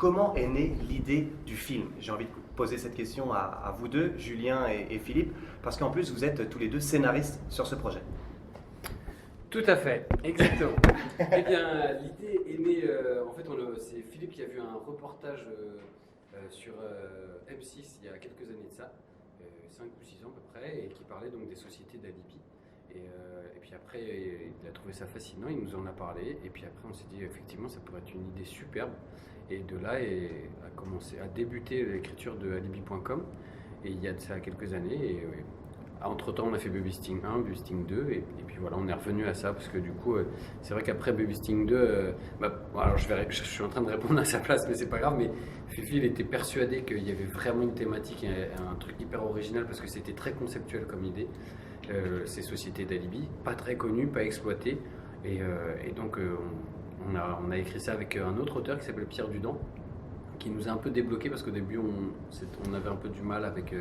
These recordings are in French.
comment est née l'idée du film? J'ai envie de poser cette question à vous deux, Julien et Philippe, parce qu'en plus vous êtes tous les deux scénaristes sur ce projet. Tout à fait, exactement. Eh bien, l'idée est née, en fait, c'est Philippe qui a vu un reportage sur M6 il y a quelques années de ça, 5 ou 6 ans à peu près, et qui parlait donc des sociétés d'alibi. Et puis après, il a trouvé ça fascinant, il nous en a parlé, et puis après on s'est dit effectivement ça pourrait être une idée superbe. Et de là, a débuté l'écriture de alibi.com, et il y a de ça quelques années. Et entre-temps, on a fait Baby Sting 1, Baby Sting 2, et puis voilà, on est revenu à ça, parce que du coup, c'est vrai qu'après Baby Sting 2, alors je suis en train de répondre à sa place, mais c'est pas grave, mais Fifi, il était persuadé qu'il y avait vraiment une thématique, un truc hyper original, parce que c'était très conceptuel comme idée, ces sociétés d'alibi, pas très connues, pas exploitées, et donc on a écrit ça avec un autre auteur qui s'appelle Pierre Dudan, qui nous a un peu débloqué, parce qu'au début, on avait un peu du mal avec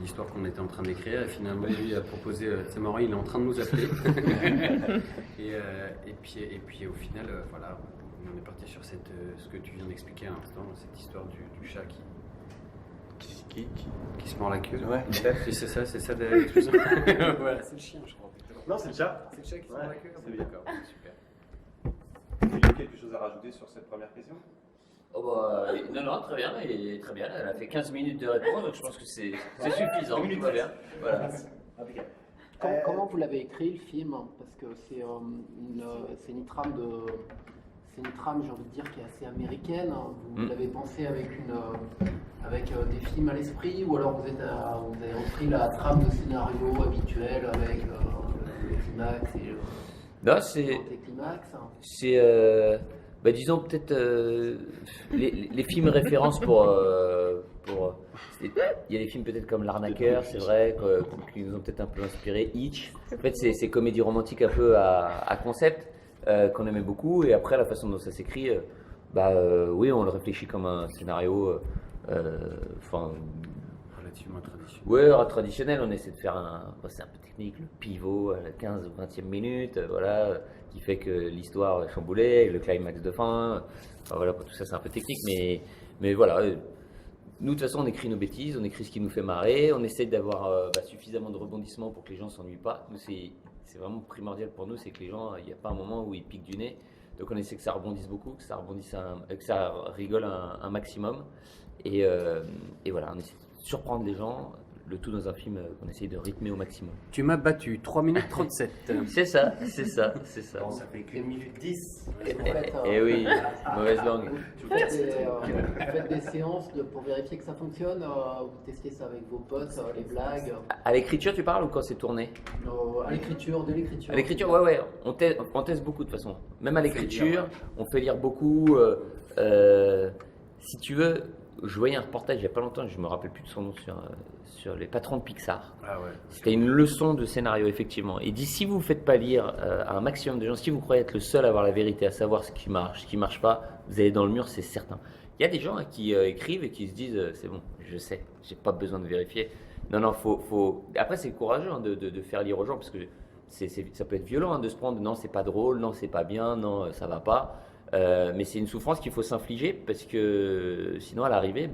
l'histoire qu'on était en train d'écrire, et finalement lui a proposé, c'est marrant, il est en train de nous appeler et puis au final voilà, on est parti sur ce que tu viens d'expliquer à l'instant, cette histoire du chat qui se mord la queue. Ouais, c'est ça l'expression. Voilà, c'est le chien, je crois. Non, c'est le chat. C'est le chat qui se mord la queue. C'est bien. D'accord, super. Philippe, quelque chose à rajouter sur cette première question? Oh bah, non, très bien, et très bien. Elle a fait 15 minutes de réponse, donc je pense que c'est suffisant. Tout va bien. Voilà. Comment vous l'avez écrit le film? Parce que c'est une trame j'ai envie de dire, qui est assez américaine. Vous l'avez pensé avec des films à l'esprit, ou alors vous avez repris la trame de scénario habituel avec le climax et Non, c'est disons peut-être les films références pour il y a des films peut-être comme L'Arnaqueur, c'est vrai, qui nous ont peut-être un peu inspiré. Hitch, en fait c'est comédie romantique un peu à concept qu'on aimait beaucoup, et après la façon dont ça s'écrit, oui, on le réfléchit comme un scénario Relativement traditionnel. Ouais, traditionnel. On essaie de faire c'est un peu technique, le pivot à la 15 ou 20e minute, voilà, qui fait que l'histoire est chamboulée, le climax de fin, voilà, tout ça c'est un peu technique, mais voilà, nous de toute façon on écrit nos bêtises, on écrit ce qui nous fait marrer, on essaie d'avoir suffisamment de rebondissements pour que les gens s'ennuient pas. Nous c'est vraiment primordial pour nous, c'est que les gens, il n'y a pas un moment où ils piquent du nez, donc on essaie que ça rebondisse beaucoup, que ça rigole un maximum, et voilà, on essaie de surprendre les gens, le tout dans un film qu'on essaye de rythmer au maximum. Tu m'as battu, 3 minutes 37. C'est ça. Bon, ça fait qu'une minute 10. Et oui, mauvaise langue. Vous faites des séances pour vérifier que ça fonctionne, vous testez ça avec vos potes, les blagues. À l'écriture, tu parles, ou quand c'est tourné? À l'écriture, de l'écriture. À l'écriture, ouais, on teste beaucoup de toute façon. Même à l'écriture, on fait lire beaucoup. Si tu veux, je voyais un reportage il n'y a pas longtemps, je ne me rappelle plus de son nom, sur les patrons de Pixar. Ah ouais. C'était une leçon de scénario, effectivement. Il dit, si vous ne faites pas lire à un maximum de gens, si vous croyez être le seul à avoir la vérité, à savoir ce qui marche pas, vous allez dans le mur, c'est certain. Il y a des gens qui écrivent et qui se disent, c'est bon, je sais, j'ai pas besoin de vérifier. Non, faut... Après, c'est courageux de faire lire aux gens, parce que ça peut être violent de se prendre, non, c'est pas drôle, non, c'est pas bien, non, ça va pas. Mais c'est une souffrance qu'il faut s'infliger, parce que sinon à l'arrivée,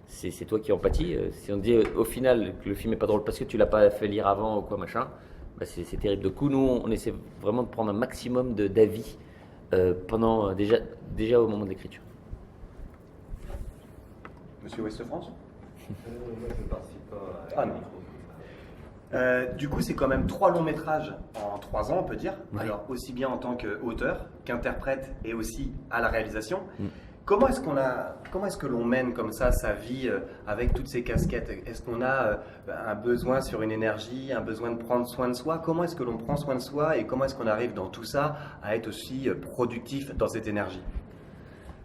c'est toi qui en pâtis. Si on te dit au final que le film est pas drôle parce que tu l'as pas fait lire avant ou quoi machin, c'est terrible. De coup, nous on essaie vraiment de prendre un maximum d'avis pendant déjà au moment de l'écriture. Monsieur Ouest-France? Moi je ne participe pas à Ah non. Du coup, c'est quand même 3 longs métrages en 3 ans, on peut dire. Ouais. Alors, aussi bien en tant qu'auteur, qu'interprète et aussi à la réalisation. Mm. Comment est-ce que l'on mène comme ça sa vie avec toutes ces casquettes? Est-ce qu'on a un besoin sur une énergie, un besoin de prendre soin de soi? Comment est-ce que l'on prend soin de soi et comment est-ce qu'on arrive dans tout ça à être aussi productif dans cette énergie?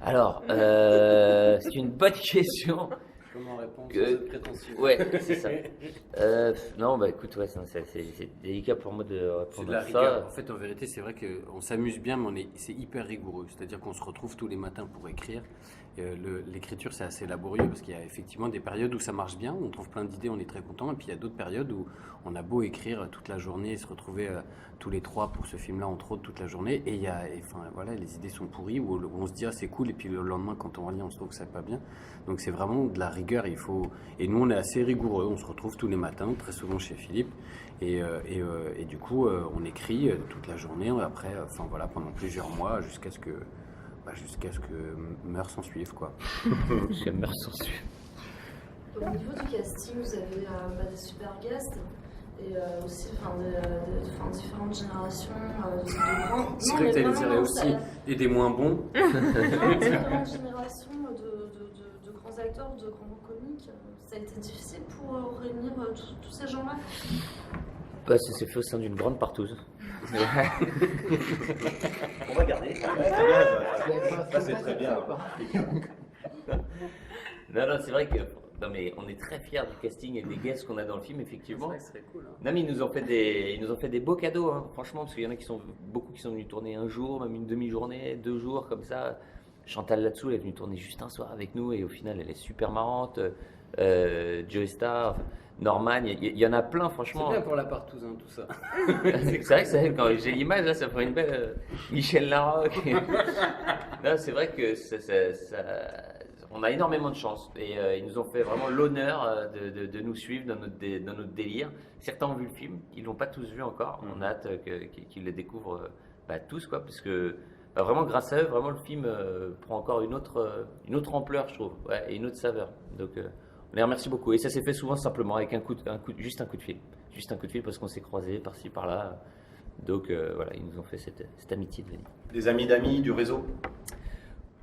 Alors, c'est une bonne question. Comment répondre Que- sans être prétentieux? Ouais, c'est ça. Non, bah écoute, ouais, c'est délicat pour moi de C'est répondre de la à rigueur. ça. En fait, en vérité, c'est vrai qu'on s'amuse bien, mais c'est hyper rigoureux. C'est-à-dire qu'on se retrouve tous les matins pour écrire. L'écriture, c'est assez laborieux parce qu'il y a effectivement des périodes où ça marche bien, où on trouve plein d'idées, on est très content. Et puis il y a d'autres périodes où on a beau écrire toute la journée et se retrouver tous les trois pour ce film-là, entre autres, toute la journée. Enfin, voilà, les idées sont pourries, où on se dit, ah, c'est cool. Et puis le lendemain, quand on relit, on se trouve que ça n'est pas bien. Donc c'est vraiment de la rigueur. Et nous, on est assez rigoureux. On se retrouve tous les matins, très souvent chez Philippe. Et du coup, on écrit toute la journée, après, enfin voilà, pendant plusieurs mois, jusqu'à ce que meurent s'en suivent, quoi. Je meurs sans suivre. Au niveau du casting, vous avez des super guests et aussi différentes générations de grands. C'est Non, vrai mais que tu allais vraiment, dire aussi, et des moins bons. différentes générations de grands acteurs, de grands comiques. Ça a été difficile pour réunir tous ces gens-là. Bah, ça s'est fait au sein d'une grande partouze. On va garder. Ouais, très bien, ça, c'est très bien. Non, c'est vrai que. Non, mais on est très fiers du casting et des guests qu'on a dans le film, effectivement. Ce serait cool. Hein. Non, mais ils nous ont fait des beaux cadeaux, hein, franchement, parce qu'il y en a beaucoup qui sont venus tourner un jour, même une demi-journée, 2 jours, comme ça. Chantal Latsou, elle est venue tourner juste un soir avec nous et au final, elle est super marrante. Joey Star, Norman, il y en a plein, C'est franchement. bien pour la partouze, hein, tout ça. C'est vrai que quand j'ai l'image, là, ça ferait une belle Michel Larocque. Non, c'est vrai que on a énormément de chance et ils nous ont fait vraiment l'honneur de nous suivre dans notre délire. Certains ont vu le film, ils l'ont pas tous vu encore. On a hâte qu'ils le découvrent tous, quoi, parce que vraiment grâce à eux, vraiment le film prend encore une autre ampleur, je trouve, ouais, et une autre saveur. Donc on les remercie beaucoup. Et ça s'est fait souvent simplement avec juste un coup de fil. Juste un coup de fil parce qu'on s'est croisés par-ci par-là. Donc voilà, ils nous ont fait cette amitié de vie. Des amis d'amis, du réseau.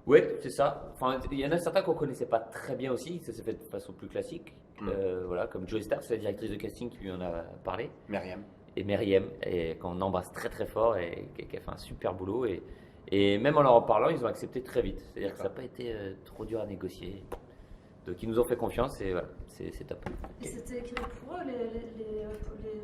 Oui, c'est ça. Enfin, il y en a certains qu'on connaissait pas très bien aussi. Ça s'est fait de façon plus classique. Voilà, comme Joey Star, c'est la directrice de casting qui lui en a parlé. Myriam. Et Myriam, et qu'on embrasse très très fort et qui a fait un super boulot. Et même en leur en parlant, ils ont accepté très vite. C'est-à-dire que ça n'a pas été trop dur à négocier. Donc ils nous ont fait confiance et voilà, c'est top. Et c'était écrit pour eux, les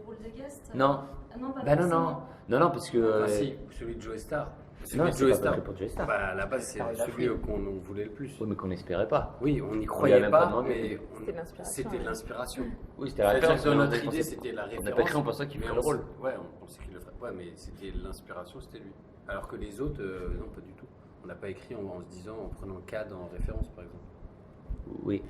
rôles des guests Non. Ah non, pas Bah non, forcément. non, parce que. Ah si, celui de Joey Star. non, Celui de c'est Joey pas Star. écrit pour Joey Star. Bah, à la base, c'est Star, il a celui fait. qu'on voulait le plus. Oui, mais qu'on n'espérait pas. Oui, on n'y On lui a croyait même pas pas, demandé. mais C'était l'inspiration, c'était ouais. l'inspiration. Oui, c'était la C'est-à-dire référence. que mais on notre pensait- idée, c'était la On référence. n'a pas écrit en pensant qu'il mais ferait le on rôle. Ouais, on pensait qu'il le ferait. Ouais, mais c'était l'inspiration, c'était lui. Alors que les autres, non, pas du tout. On n'a pas écrit en se disant, en prenant CAD en référence, par exemple. Oui.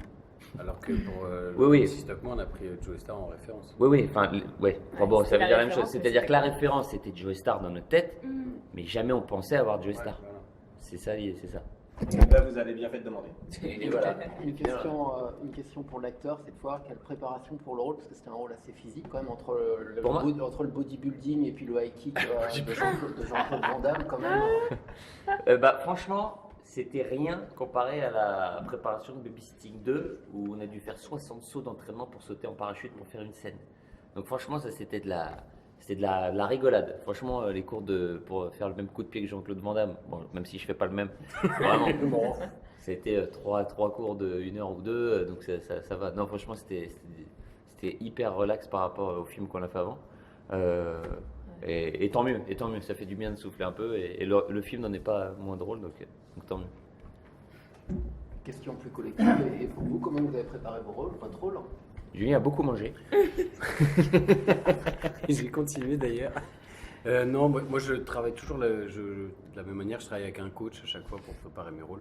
Alors que pour Oui. Stockman, on a pris Joey Star en référence. Oui, enfin, ouais. Enfin, bon, ça c'était veut la dire la même chose. référence, mais C'est-à-dire c'était que la pas- référence, c'était Joey Star dans notre tête, mais jamais on pensait avoir Joey Ouais, Star. voilà. C'est ça, c'est ça. Donc là, vous avez bien fait de demander. Et voilà. Une question pour l'acteur cette fois, quelle préparation pour le rôle, parce que c'était un rôle assez physique quand même, entre Pour moi entre le bodybuilding et puis le high kick de Jean-Claude Van Damme quand même. Franchement, c'était rien comparé à la préparation de Babysitting 2 où on a dû faire 60 sauts d'entraînement pour sauter en parachute pour faire une scène. Donc franchement, ça c'était de la rigolade. Franchement, les cours pour faire le même coup de pied que Jean-Claude Van Damme, bon, même si je fais pas le même, vraiment. C'était 3 cours de 1 heure ou 2, donc ça va. Non, franchement, c'était hyper relax par rapport au film qu'on a fait avant. Et tant mieux, ça fait du bien de souffler un peu. Et le film n'en est pas moins drôle, donc tant mieux. Question plus collective, et pour vous, comment vous avez préparé votre rôle? Julien a beaucoup mangé. J'ai continué d'ailleurs. Non, moi je travaille toujours de la même manière. Je travaille avec un coach à chaque fois pour préparer mes rôles.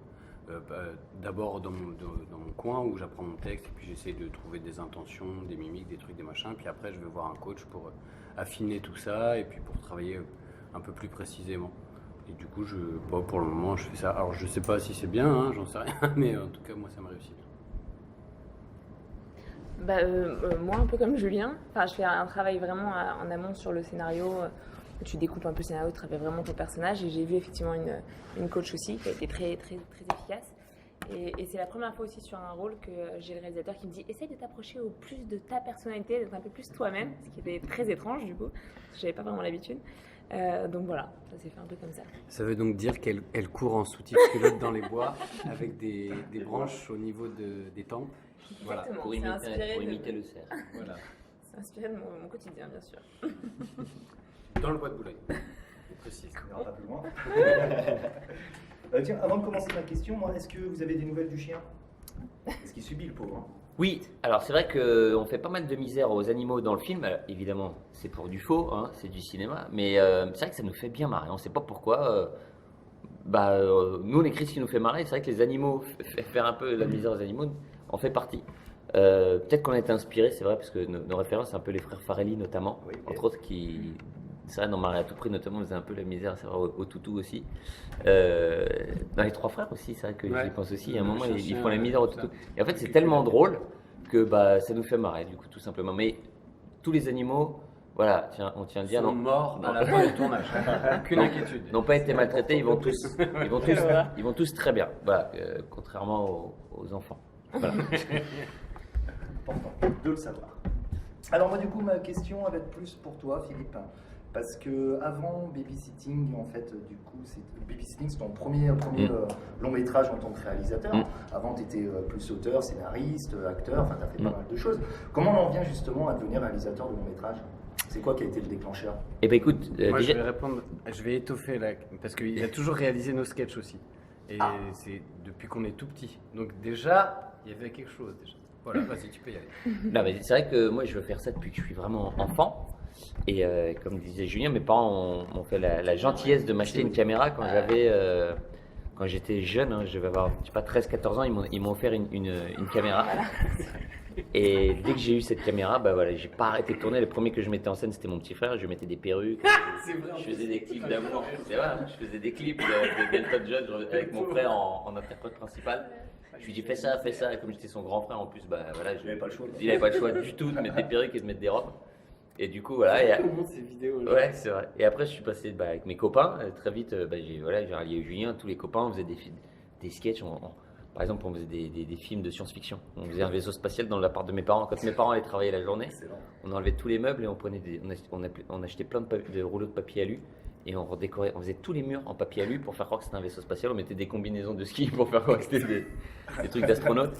D'abord dans mon coin où j'apprends mon texte et puis j'essaie de trouver des intentions, des mimiques, des trucs, des machins. Puis après, je vais voir un coach pour affiner tout ça et puis pour travailler un peu plus précisément. Et du coup, pour le moment, je fais ça. Alors, je sais pas si c'est bien, hein, j'en sais rien, mais en tout cas, moi, ça me réussit bien. Moi, un peu comme Julien, je fais un travail vraiment en amont sur le scénario. Tu découpes un peu le scénario, tu travailles vraiment ton personnage. Et j'ai vu effectivement une coach aussi qui a été très, très, très efficace. Et c'est la première fois aussi sur un rôle que j'ai le réalisateur qui me dit essaye de t'approcher au plus de ta personnalité, d'être un peu plus toi-même, ce qui était très étrange du coup, parce que j'avais pas vraiment l'habitude. Donc voilà, ça s'est fait un peu comme ça. Ça veut donc dire qu'elle court en soutif culotte dans les bois avec des branches au niveau des tempes. Voilà. Exactement, Pour c'est inspiré imiter de- le cerf. Voilà. C'est inspiré de mon quotidien, bien sûr. Dans le bois de Boulogne. Je précise. On n'ira pas plus loin. Tiens, avant de commencer ma question, moi, est-ce que vous avez des nouvelles du chien? Est-ce qu'il subit le pauvre, hein? Oui, alors c'est vrai qu'on fait pas mal de misère aux animaux dans le film. Alors, évidemment, c'est pour du faux, hein, c'est du cinéma, mais c'est vrai que ça nous fait bien marrer. On sait pas pourquoi. Nous, on écrit ce qui nous fait marrer. C'est vrai que les animaux, faire un peu la misère aux animaux, en fait partie. Peut-être qu'on a été inspiré, c'est vrai, parce que nos références, c'est un peu les frères Farelli notamment, Oui, entre autres, qui, c'est vrai, dans Marie à tout prix notamment, on faisait un peu la misère, c'est vrai, au toutou aussi. Dans les trois frères aussi, c'est vrai que Ouais. j'y pense aussi. À un moment, Le ils chien, font la misère au tout ça. toutou. Et en fait, c'est tellement drôle que ça nous fait marrer, du coup, tout simplement. Mais tous les animaux, voilà, on tient à le dire, Sont morts à la fin du tournage. Aucune inquiétude. n'ont pas été maltraités, ils vont tous très bien. Voilà, contrairement aux enfants. Voilà. Important de le savoir. Alors moi du coup ma question va être plus pour toi Philippe, parce que avant Babysitting en fait du coup Babysitting c'est ton premier long métrage en tant que réalisateur. Avant tu étais plus auteur, scénariste, acteur, enfin tu as fait pas mal de choses. Comment on en vient justement à devenir réalisateur de long métrage? C'est quoi qui a été le déclencheur? Eh ben écoute, Moi, déjà, je vais répondre, je vais étoffer là, parce qu'il a toujours réalisé nos sketchs aussi. Et c'est depuis qu'on est tout petit. Donc déjà, il y avait quelque chose déjà. Voilà, vas-y, tu peux y aller. non, mais c'est vrai que moi je veux faire ça depuis que je suis vraiment enfant. Et comme disait Julien, mes parents m'ont fait la gentillesse de m'acheter une caméra quand j'étais jeune, hein, je vais avoir, je sais pas, 13-14 ans, ils m'ont offert une caméra. Et dès que j'ai eu cette caméra, voilà, j'ai pas arrêté de tourner. Le premier que je mettais en scène, c'était mon petit frère. Je mettais des perruques. Je faisais des clips d'amour. C'est vrai, hein, je faisais des clips de Elton John avec mon frère en interprète principal. Je lui dis fais ça. Et comme j'étais son grand frère en plus, voilà, Il avait pas le choix. il avait pas le choix du tout de mettre des perruques et de mettre des robes. Et du coup, voilà. Comment ces vidéos là Ouais, c'est vrai. Et après, je suis passé avec mes copains. Très vite, j'ai rallié Julien, tous les copains. On faisait des sketchs. Par exemple, on faisait des films de science-fiction. On faisait un vaisseau spatial dans l'appart de mes parents. Quand mes parents allaient travailler la journée, Excellent. on enlevait tous les meubles et on achetait plein de rouleaux de papier alu. Et on redécorait, on faisait tous les murs en papier alu pour faire croire que c'était un vaisseau spatial. On mettait des combinaisons de ski pour faire croire que c'était des trucs d'astronautes.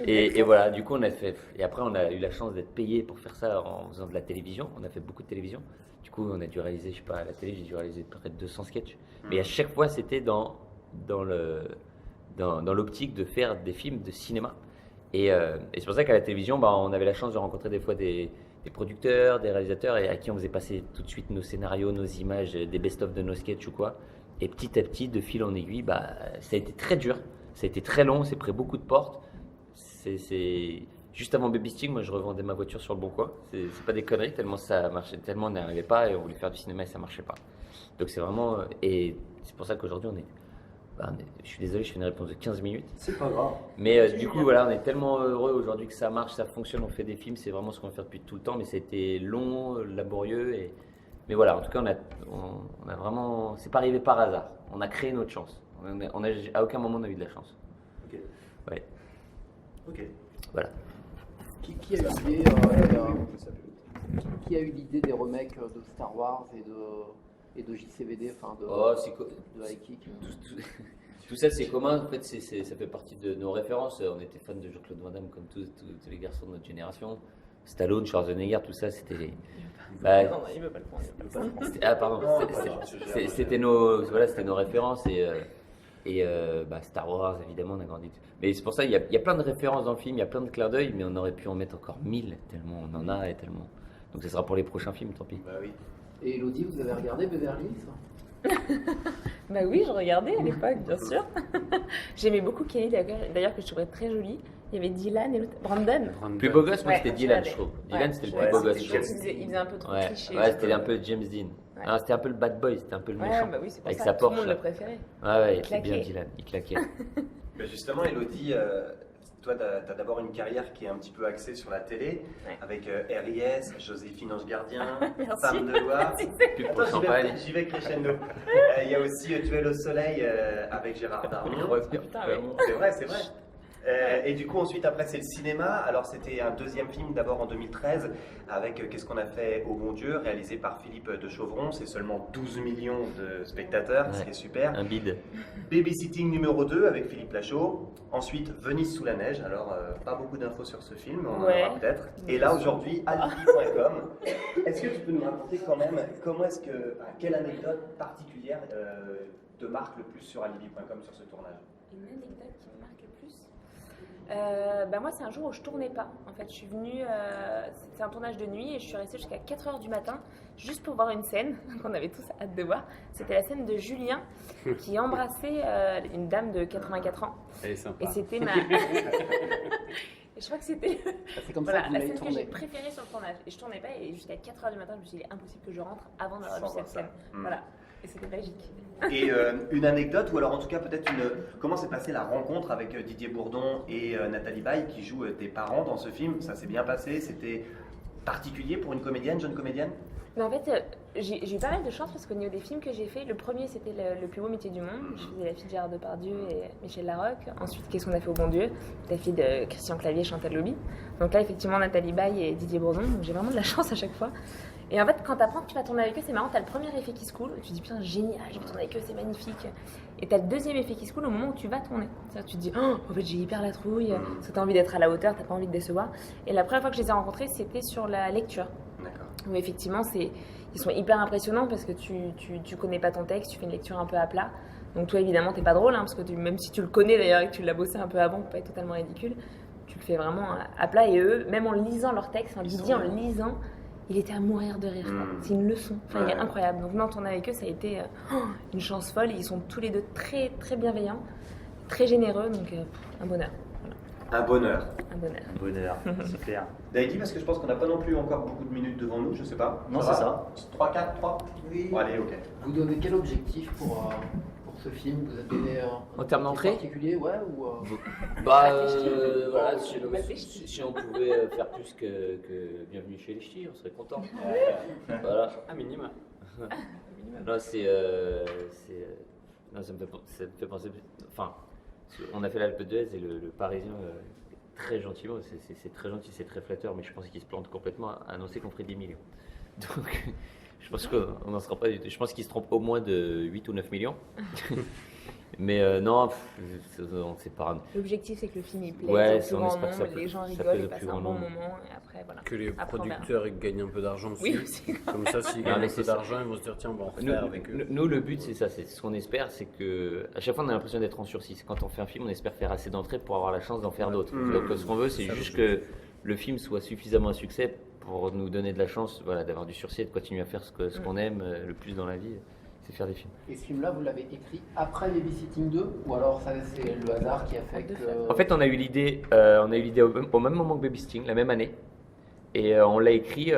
Et voilà, du coup, on a fait. Et après, on a eu la chance d'être payé pour faire ça en faisant de la télévision. On a fait beaucoup de télévision. Du coup, on a dû réaliser, je sais pas, à la télé, j'ai dû réaliser près de 200 sketchs. Mais à chaque fois, c'était dans l'optique de faire des films de cinéma. Et c'est pour ça qu'à la télévision, on avait la chance de rencontrer des fois des producteurs, des réalisateurs, et à qui on faisait passer tout de suite nos scénarios, nos images, des best-of de nos sketchs ou quoi. Et petit à petit, de fil en aiguille, ça a été très dur, ça a été très long, c'est pris beaucoup de portes. C'est juste avant Babysitting, moi je revendais ma voiture sur le Bon Coin. C'est pas des conneries, tellement ça marchait, tellement on n'y arrivait pas et on voulait faire du cinéma et ça marchait pas. Donc c'est vraiment, et c'est pour ça qu'aujourd'hui je suis désolé, je fais une réponse de 15 minutes. C'est pas grave. Mais du coup, voilà, on est tellement heureux aujourd'hui que ça marche, ça fonctionne, on fait des films, c'est vraiment ce qu'on veut faire depuis tout le temps, mais c'était long, laborieux. Mais voilà, en tout cas, on a vraiment. C'est pas arrivé par hasard. On a créé notre chance. À aucun moment on a eu de la chance. Ok. Ouais. Ok. Voilà. Qui a eu l'idée des remakes de Star Wars et de JCVD, enfin de High Kick? Tout ça, c'est commun. En fait, ça fait partie de nos références. On était fans de Jean-Claude Van Damme, comme tous les garçons de notre génération. Stallone, Schwarzenegger, tout ça, c'était. Non, il veut pas le prendre. Ah, pardon. C'était nos références et Star Wars, évidemment, on a grandi. Mais c'est pour ça, il y a plein de références dans le film, il y a plein de clins d'œil, mais on aurait pu en mettre encore 1000, tellement on en a et tellement. Donc ça sera pour les prochains films, tant pis. Oui. Et Elodie, vous avez regardé Beverly Hills? Bah oui, je regardais à l'époque, bien sûr. J'aimais beaucoup Kelly, d'ailleurs, que je trouvais très jolie. Il y avait Dylan et l'autre, Brandon. Plus beau gosse, moi Ouais, c'était Dylan, je je trouve. l'avais. Dylan, c'était le Ouais, plus beau gosse, c'était je trouve. Il faisait un peu trop Ouais, cliché. c'était un peu James Dean. Ouais. Ah, c'était un peu le bad boy, c'était un peu le Ouais, méchant. bah oui, c'est pour avec ça. sa Tout le Porsche. monde là. le préférait. Ouais, il Il était bien claquait. Dylan, il claquait. Mais justement, Elodie, toi, tu as d'abord une carrière qui est un petit peu axée sur la télé, Ouais. avec RIS, Joséphine Ange Gardien, Merci. Femme de loi. Plus Attends, pour champagne. j'y vais crescendo. Il y a aussi Duel au soleil avec Gérard Darmon. Putain, ouais. C'est vrai. Et du coup, ensuite, après, c'est le cinéma. Alors, c'était un deuxième film, d'abord en 2013, avec Qu'est-ce qu'on a fait au bon Dieu, réalisé par Philippe de Chauvron. C'est seulement 12 millions de spectateurs, ce qui est super. Un bide. Babysitting numéro 2 avec Philippe Lachaud. Ensuite, Venise sous la neige. Alors, pas beaucoup d'infos sur ce film, on en aura peut-être. Et là, aujourd'hui, alibi.com. Est-ce que tu peux nous raconter quand même quelle anecdote particulière te marque le plus sur alibi.com sur ce tournage? Une anecdote qui me marque le plus. Moi, c'est un jour où je tournais pas. En fait, je suis venue. C'était un tournage de nuit et je suis restée jusqu'à 4h du matin juste pour voir une scène qu'on avait tous hâte de voir. C'était la scène de Julien qui embrassait une dame de 84 ans. Elle est sympa. Et c'était ma. Et je crois que c'était C'est comme ça que vous la l'avez scène que j'ai tourné. préférée sur le tournage. Et je tournais pas et jusqu'à 4h du matin, je me suis dit, il est impossible que je rentre avant d'avoir vu Sans voir cette ça. scène. Voilà. Et c'était magique. Et une anecdote, ou alors en tout cas peut-être comment s'est passée la rencontre avec Didier Bourdon et Nathalie Baye qui jouent des parents dans ce film? Ça s'est bien passé? C'était particulier pour une comédienne, jeune comédienne? Mais en fait, j'ai eu pas mal de chance parce qu'au niveau des films que j'ai fait, le premier c'était le plus beau métier du monde. Je faisais la fille de Gérard Depardieu et Michel Larocque. Ensuite, Qu'est-ce qu'on a fait au bon Dieu? La fille de Christian Clavier et Chantal Lobby. Donc là, effectivement, Nathalie Baye et Didier Bourdon. Donc j'ai vraiment de la chance à chaque fois. Et en fait, quand t'apprends que tu vas tourner avec eux, c'est marrant, t'as le premier effet qui se coule, tu te dis putain, génial, je vais tourner avec eux, c'est magnifique. Et t'as le deuxième effet qui se coule au moment où tu vas tourner. C'est-à-dire, tu te dis, oh, en fait, j'ai hyper la trouille, parce que t'as envie d'être à la hauteur, t'as pas envie de décevoir. Et la première fois que je les ai rencontrés, c'était sur la lecture. D'accord. Où effectivement, ils sont hyper impressionnants parce que tu connais pas ton texte, tu fais une lecture un peu à plat. Donc toi, évidemment, t'es pas drôle, parce que même si tu le connais d'ailleurs et que tu l'as bossé un peu avant pour pas être totalement ridicule, tu le fais vraiment à plat. Et eux, même en lisant leur texte, Didier en lisant, il était à mourir de rire. C'est une leçon. Enfin, il est incroyable. Donc, nous, en tournant avec eux, ça a été une chance folle. Ils sont tous les deux très, très bienveillants, très généreux. Donc, un bonheur. Voilà. Un bonheur. Un bonheur. Un bonheur, super. Daïdi, parce que je pense qu'on n'a pas non plus encore beaucoup de minutes devant nous, je sais pas. Non, c'est ça. 3, 4, 3 Oui. Bon, allez, ok. Vous donnez quel objectif pour ce film? Vous avez donné En termes d'entrée particulier, ouais, ou Voilà, Réfléchis. si on pouvait faire plus que Bienvenue chez les Ch'tis, on serait content. Voilà. Un minimum. Non, non, ça me fait penser. Enfin, on a fait l'Alpe d'Huez et le Parisien, très gentiment, c'est très gentil, c'est très flatteur, mais je pense qu'il se plante complètement à annoncer qu'on ferait 10 millions. Donc, je pense qu'on n'en sera pas du tout. Je pense qu'il se trompe au moins de 8 ou 9 millions. Mais non, c'est pas. L'objectif, c'est que le film il plaise Ouais, au plus on grand espère que ça nombre, plaît- les gens ça rigolent, plaise ils au passent plus un grand bon nombre. moment, et après, voilà. Que les Après, on verra. producteurs ils gagnent un peu d'argent dessus. Oui, aussi. Comme ça, s'ils Non, gagnent mais un peu c'est ça. d'argent, ils vont se dire tiens, on va en Nous, refaire avec eux. nous, le but, c'est ça. C'est ce qu'on espère, c'est que à chaque fois, on a l'impression d'être en sursis. Quand on fait un film, on espère faire assez d'entrées pour avoir la chance d'en faire d'autres. Donc, ce qu'on veut, c'est Ça, juste le que le film soit suffisamment un succès pour nous donner de la chance, voilà, d'avoir du sursis et de continuer à faire ce qu'on aime le plus dans la vie, c'est faire des films. Et ce film-là, vous l'avez écrit après Babysitting 2, ou alors ça c'est le hasard qui a fait que. En fait, on a eu l'idée au même moment que Babysitting, la même année. Et on l'a écrit,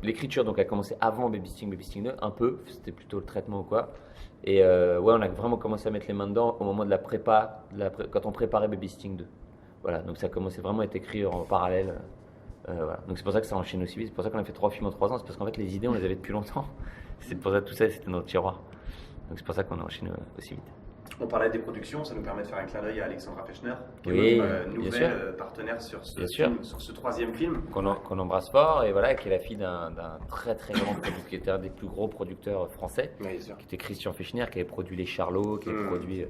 l'écriture donc a commencé avant Babysitting 2, un peu, c'était plutôt le traitement ou quoi. Et ouais, on a vraiment commencé à mettre les mains dedans au moment de la prépa, quand on préparait Babysitting 2. Voilà, donc ça a commencé vraiment à être écrit en parallèle. Voilà. Donc c'est pour ça que ça enchaîne aussi vite, c'est pour ça qu'on a fait 3 films en 3 ans, c'est parce qu'en fait les idées on les avait depuis longtemps. C'est pour ça que tout ça c'était dans notre tiroir. Donc c'est pour ça qu'on a enchaîné aussi vite. On parlait des productions, ça nous permet de faire un clin d'œil à Alexandra Fechner, qui Oui, est notre bien nouvelle sûr. partenaire sur ce Bien film, sur ce 3e film. Qu'on embrasse fort, et voilà, qui est la fille d'un très très grand producteur, qui était un des plus gros producteurs français, Oui, bien sûr. qui était Christian Fechner, qui avait produit Les Charlots, qui avait produit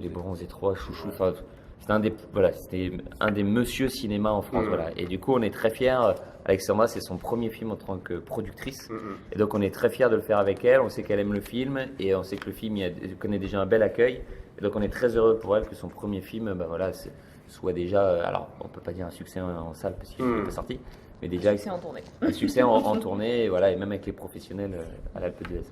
Les Bronzés 3, Chouchou, enfin, c'était un des monsieur cinéma en France, voilà. Et du coup, on est très fiers. Alexandra, c'est son premier film en tant que productrice, et donc on est très fiers de le faire avec elle. On sait qu'elle aime le film, et on sait que le film connaît déjà un bel accueil. Et donc on est très heureux pour elle que son premier film, soit déjà, alors on peut pas dire un succès en salle parce qu'il n'est pas sorti, mais déjà C'est en tournée. un succès en tournée, et voilà, et même avec les professionnels à l'Alpe d'Huez.